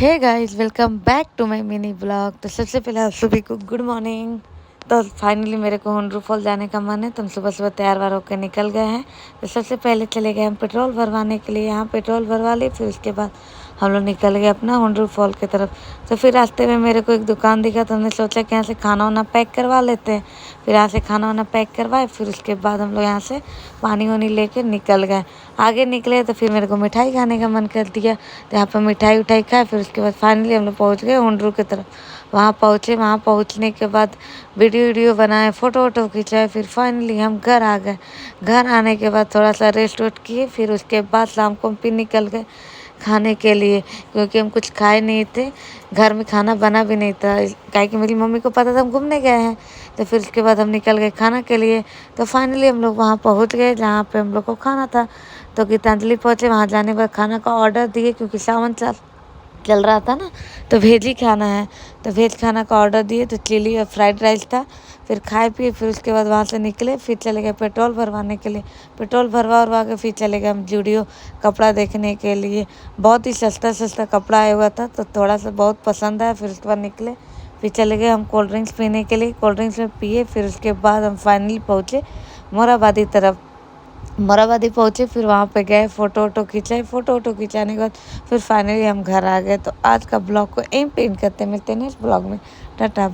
Hey guys, welcome back to my mini vlog. तो सबसे पहले आप सभी को गुड मॉर्निंग। तो फाइनली मेरे को हुंड्रू फॉल जाने का मन है, तो हम सुबह सुबह तैयार वार होकर निकल गए हैं। तो सबसे पहले चले गए हम पेट्रोल भरवाने के लिए। यहाँ पेट्रोल भरवा लिए, फिर उसके बाद हम लोग निकल गए अपना हुंड्रू फॉल की तरफ। तो फिर रास्ते में मेरे को एक दुकान दिखा, तो हमने सोचा कि यहाँ से खाना वाना पैक करवा लेते हैं। फिर यहाँ से खाना वाना पैक करवाए, फिर उसके बाद हम लोग यहाँ से पानी वानी लेकर निकल गए। आगे निकले तो फिर मेरे को मिठाई खाने का मन कर दिया, तो यहाँ पर मिठाई उठाई खाए। फिर उसके बाद फाइनली हम लोग पहुँच गए हुंड्रू की तरफ। वहाँ पहुँचे, वहाँ पहुँचने के बाद वीडियो बनाए, फ़ोटो वोटो खिंचाए। फिर फाइनली हम घर आ गए। घर आने के बाद थोड़ा सा रेस्ट वेस्ट किए, फिर उसके बाद शाम को हम फिर निकल गए खाने के लिए, क्योंकि हम कुछ खाए नहीं थे। घर में खाना बना भी नहीं था, काहे कि मेरी मम्मी को पता था हम घूमने गए हैं। तो फिर उसके बाद हम निकल गए खाना के लिए। तो फाइनली हम लोग वहाँ पहुँच गए जहाँ पे हम लोग को खाना था। तो गीतांजलि पहुँचे, वहाँ जाने के बाद खाना का ऑर्डर दिए, क्योंकि सावन चल रहा था ना, तो वेज ही खाना है। तो वेज खाना का ऑर्डर दिए, तो चिली और फ्राइड राइस था। फिर खाए पिए, फिर उसके बाद वहाँ से निकले, फिर चले गए पेट्रोल भरवाने के लिए। पेट्रोल भरवा के फिर चले गए हम जूडियो कपड़ा देखने के लिए। बहुत ही सस्ता सस्ता कपड़ा आया हुआ था, तो थोड़ा सा बहुत पसंद आया। फिर उसके बाद निकले, फिर चले गए हम कोल्ड ड्रिंक्स पीने के लिए। कोल्ड ड्रिंक्स में पिए, फिर उसके बाद हम फाइनली पहुँचे मोराबादी तरफ। मोराबादी पहुँचे, फिर वहाँ पे गए, फ़ोटो वोटो खिंचाए। फ़ोटो वोटो खिंचाने के बाद फिर फाइनली हम घर आ गए। तो आज का ब्लॉग को एम पे एंड करते हैं। मिलते हैं नेक्स्ट ब्लॉग में। टाटा।